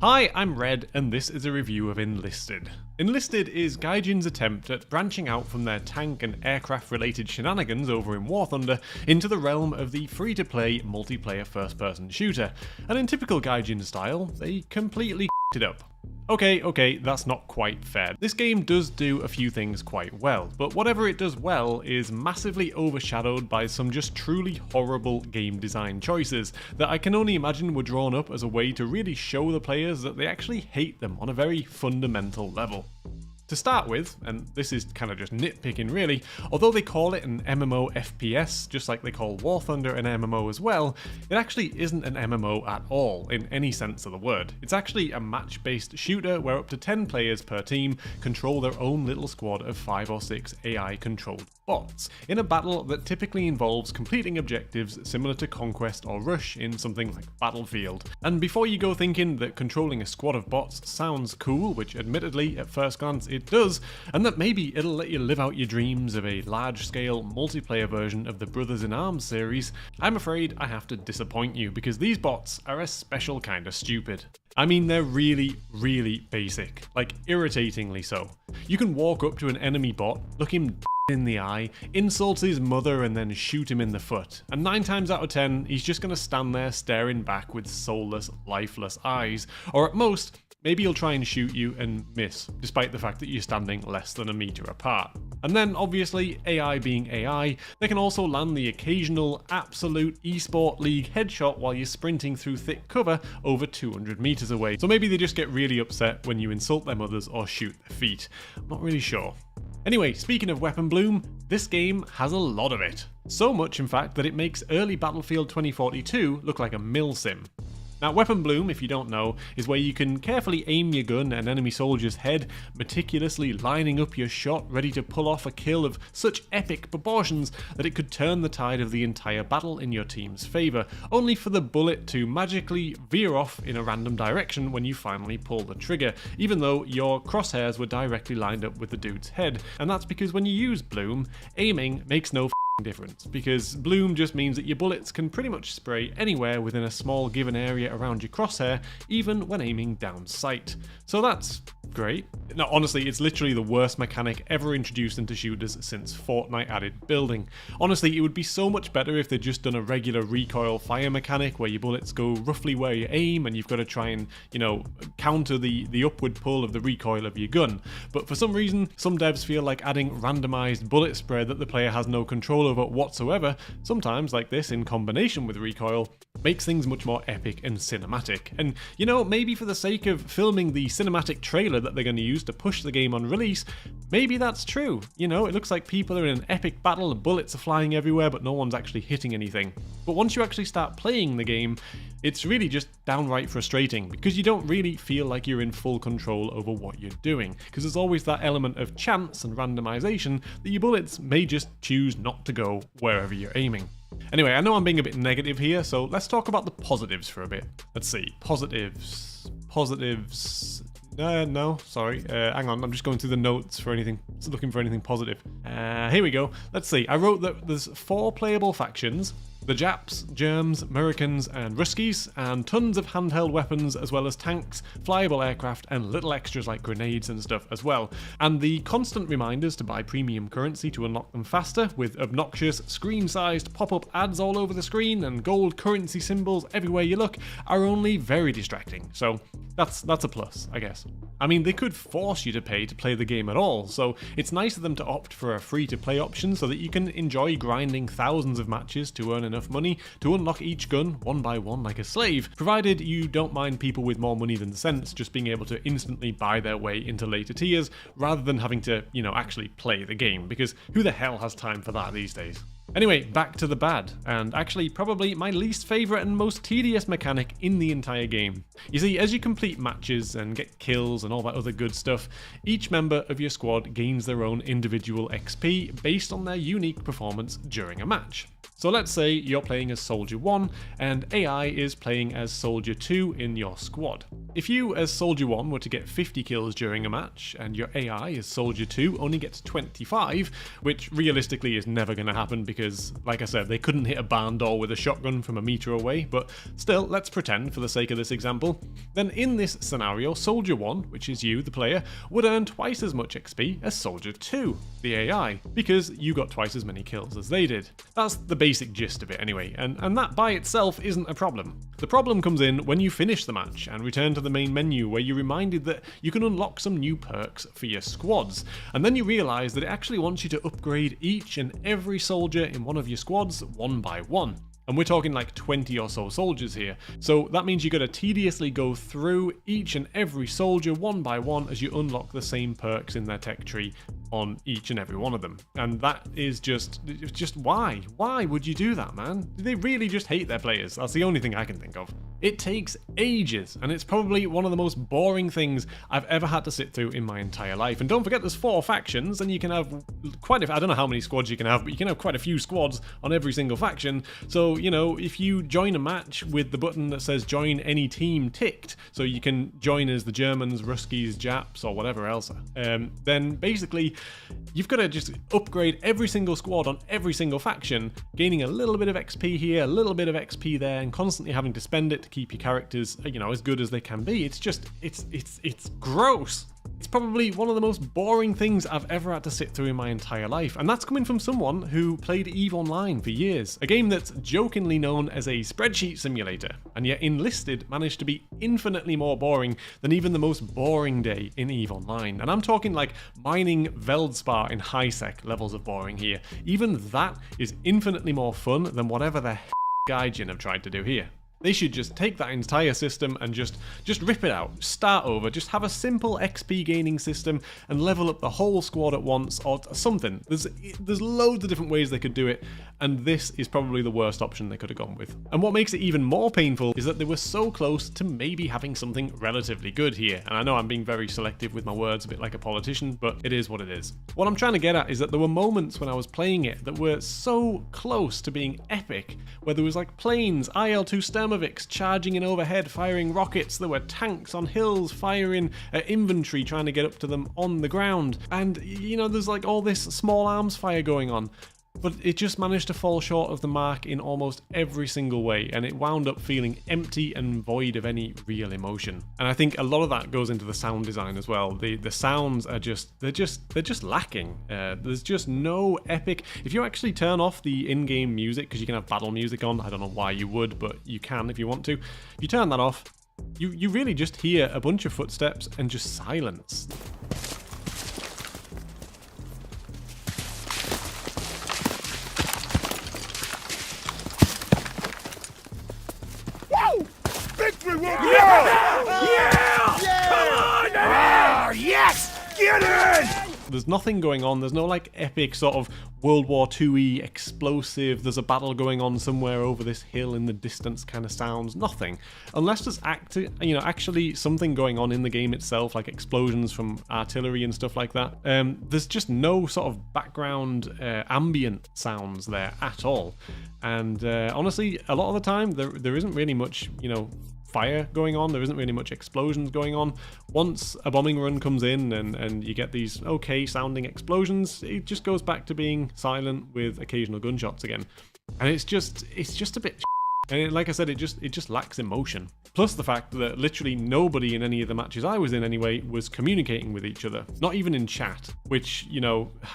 Hi, I'm Red, and this is a review of Enlisted. Enlisted is Gaijin's attempt at branching out from their tank and aircraft-related shenanigans over in War Thunder into the realm of the free-to-play multiplayer first-person shooter, and in typical Gaijin style, they completely it up. Okay, that's not quite fair. This game does do a few things quite well, but whatever it does well is massively overshadowed by some just truly horrible game design choices that I can only imagine were drawn up as a way to really show the players that they actually hate them on a very fundamental level. To start with, and this is kind of just nitpicking really, although they call it an MMO FPS, just like they call War Thunder an MMO as well, it actually isn't an MMO at all, in any sense of the word. It's actually a match-based shooter where up to 10 players per team control their own little squad of 5 or 6 AI-controlled bots, in a battle that typically involves completing objectives similar to Conquest or Rush in something like Battlefield. And before you go thinking that controlling a squad of bots sounds cool, which admittedly at first glance it does, and that maybe it'll let you live out your dreams of a large-scale multiplayer version of the Brothers in Arms series, I'm afraid I have to disappoint you because these bots are a special kind of stupid. I mean, they're really basic, like irritatingly so. You can walk up to an enemy bot, look him in the eye, insult his mother and then shoot him in the foot, and 9 times out of 10 he's just gonna stand there staring back with soulless, lifeless eyes, or at most, maybe he'll try and shoot you and miss, despite the fact that you're standing less than a meter apart. And then, obviously, AI being AI, they can also land the occasional absolute esport league headshot while you're sprinting through thick cover over 200 meters away. So maybe they just get really upset when you insult their mothers or shoot their feet. I'm not really sure. Anyway, speaking of weapon bloom, this game has a lot of it. So much, in fact, that it makes early Battlefield 2042 look like a milsim. Now, weapon bloom, if you don't know, is where you can carefully aim your gun at an enemy soldier's head, meticulously lining up your shot, ready to pull off a kill of such epic proportions that it could turn the tide of the entire battle in your team's favour, only for the bullet to magically veer off in a random direction when you finally pull the trigger, even though your crosshairs were directly lined up with the dude's head. And that's because when you use bloom, aiming makes no difference, because bloom just means that your bullets can pretty much spray anywhere within a small given area around your crosshair, even when aiming down sight. So that's great. No, honestly, it's literally the worst mechanic ever introduced into shooters since Fortnite added building. Honestly, it would be so much better if they'd just done a regular recoil fire mechanic where your bullets go roughly where you aim and you've got to try and, counter the upward pull of the recoil of your gun. But for some reason, some devs feel like adding randomized bullet spread that the player has no control over whatsoever, sometimes like this in combination with recoil, makes things much more epic and cinematic. And maybe for the sake of filming the cinematic trailer that they're going to use to push the game on release, maybe that's true. It looks like people are in an epic battle, bullets are flying everywhere, but no one's actually hitting anything. But once you actually start playing the game, it's really just downright frustrating because you don't really feel like you're in full control over what you're doing, because there's always that element of chance and randomization that your bullets may just choose not to go wherever you're aiming. Anyway, I know I'm being a bit negative here, so let's talk about the positives for a bit. Let's see, positives. No, sorry, hang on, I'm just going through the notes for anything, looking for anything positive. Here we go, let's see, I wrote that there's 4 playable factions, the Japs, Germs, Americans and Ruskies, and tons of handheld weapons as well as tanks, flyable aircraft and little extras like grenades and stuff as well. And the constant reminders to buy premium currency to unlock them faster, with obnoxious screen-sized pop-up ads all over the screen and gold currency symbols everywhere you look, are only very distracting. So that's a plus, I guess. I mean, they could force you to pay the game at all, so it's nice of them to opt for a free-to-play option so that you can enjoy grinding thousands of matches to earn enough money to unlock each gun one by one like a slave, provided you don't mind people with more money than sense just being able to instantly buy their way into later tiers rather than having to, actually play the game, because who the hell has time for that these days? Anyway, back to the bad, and actually probably my least favourite and most tedious mechanic in the entire game. You see, as you complete matches and get kills and all that other good stuff, each member of your squad gains their own individual XP based on their unique performance during a match. So let's say you're playing as Soldier 1 and AI is playing as Soldier 2 in your squad. If you, as Soldier 1, were to get 50 kills during a match, and your AI, as Soldier 2, only gets 25, which realistically is never going to happen because, like I said, they couldn't hit a barn door with a shotgun from a meter away, but still, let's pretend for the sake of this example, then in this scenario, Soldier 1, which is you, the player, would earn twice as much XP as Soldier 2, the AI, because you got twice as many kills as they did. That's the basic gist of it anyway, and that by itself isn't a problem. The problem comes in when you finish the match and return to the main menu where you're reminded that you can unlock some new perks for your squads, and then you realise that it actually wants you to upgrade each and every soldier in one of your squads one by one. And we're talking like 20 or so soldiers here. So that means you got to tediously go through each and every soldier one by one as you unlock the same perks in their tech tree on each and every one of them. And that is just why? Why would you do that, man? Do they really just hate their players? That's the only thing I can think of. It takes ages, and it's probably one of the most boring things I've ever had to sit through in my entire life. And don't forget there's 4 factions, and you can have quite a, I don't know how many squads you can have, but you can have quite a few squads on every single faction. So, you know, if you join a match with the button that says join any team ticked, so you can join as the Germans, Ruskies, Japs, or whatever else, then basically you've got to just upgrade every single squad on every single faction, gaining a little bit of XP here, a little bit of XP there, and constantly having to spend it to keep your characters, you know, as good as they can be. It's just, it's gross. It's probably one of the most boring things I've ever had to sit through in my entire life, and that's coming from someone who played EVE Online for years, a game that's jokingly known as a spreadsheet simulator, and yet Enlisted managed to be infinitely more boring than even the most boring day in EVE Online. And I'm talking like mining Veldspar in high-sec levels of boring here. Even that is infinitely more fun than whatever the Gaijin have tried to do here. They should just take that entire system and just rip it out, start over, just have a simple XP gaining system and level up the whole squad at once or something. There's loads of different ways they could do it, and this is probably the worst option they could have gone with. And what makes it even more painful is that they were so close to maybe having something relatively good here. And I know I'm being very selective with my words, a bit like a politician, but it is what it is. What I'm trying to get at is that there were moments when I was playing it that were so close to being epic, where there was like planes, IL-2 Sturmovics charging in overhead, firing rockets. There were tanks on hills firing at infantry, trying to get up to them on the ground. And, you know, there's like all this small arms fire going on. But it just managed to fall short of the mark in almost every single way, and it wound up feeling empty and void of any real emotion. And I think a lot of that goes into the sound design as well. The sounds are they're just lacking. There's just no epic. If you actually turn off the in-game music, because you can have battle music on, I don't know why you would, but you can if you want to. If you turn that off, you really just hear a bunch of footsteps and just silence. Victory will be ours! Yeah! Come on! Ah, yes! Get in! There's nothing going on. There's no like epic sort of World War II-y explosive, there's a battle going on somewhere over this hill in the distance kind of sounds. Nothing. Unless there's actually something going on in the game itself, like explosions from artillery and stuff like that. There's just no sort of background ambient sounds there at all. And honestly, a lot of the time there isn't really much, fire going on. There isn't really much explosions going on. Once a bombing run comes in and you get these okay sounding explosions, it just goes back to being silent with occasional gunshots again. And it's just a bit and like I said, it just lacks emotion. Plus the fact that literally nobody in any of the matches I was in anyway was communicating with each other. Not even in chat, which,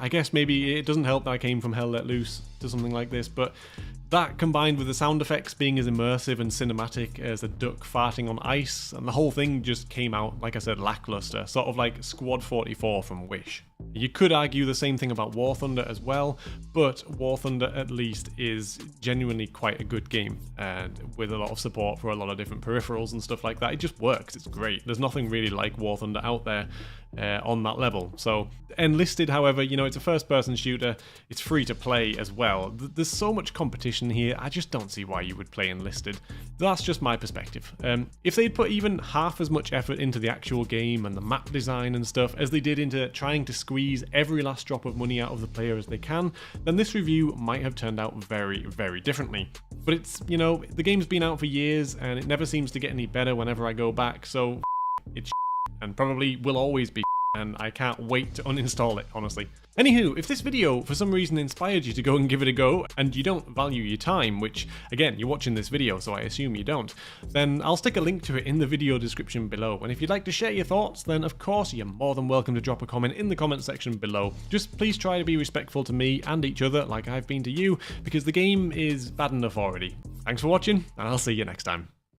I guess maybe it doesn't help that I came from Hell Let Loose to something like this, but that combined with the sound effects being as immersive and cinematic as a duck farting on ice, and the whole thing just came out, like I said, lackluster, sort of like Squad 44 from Wish. You could argue the same thing about War Thunder as well, but War Thunder at least is genuinely quite a good game, and with a lot of support for a lot of different peripherals and stuff like that. It just works, it's great. There's nothing really like War Thunder out there on that level. So Enlisted, however, it's a first-person shooter, it's free to play as well. well. There's so much competition here, I just don't see why you would play Enlisted. That's just my perspective. If they'd put even half as much effort into the actual game and the map design and stuff as they did into trying to squeeze every last drop of money out of the player as they can, then this review might have turned out very, very differently. But it's, you know, the game's been out for years and it never seems to get any better whenever I go back, so it's and probably will always be, and I can't wait to uninstall it, honestly. Anywho, if this video for some reason inspired you to go and give it a go, and you don't value your time, which, again, you're watching this video, so I assume you don't, then I'll stick a link to it in the video description below, and if you'd like to share your thoughts, then of course you're more than welcome to drop a comment in the comment section below. Just please try to be respectful to me and each other like I've been to you, because the game is bad enough already. Thanks for watching, and I'll see you next time.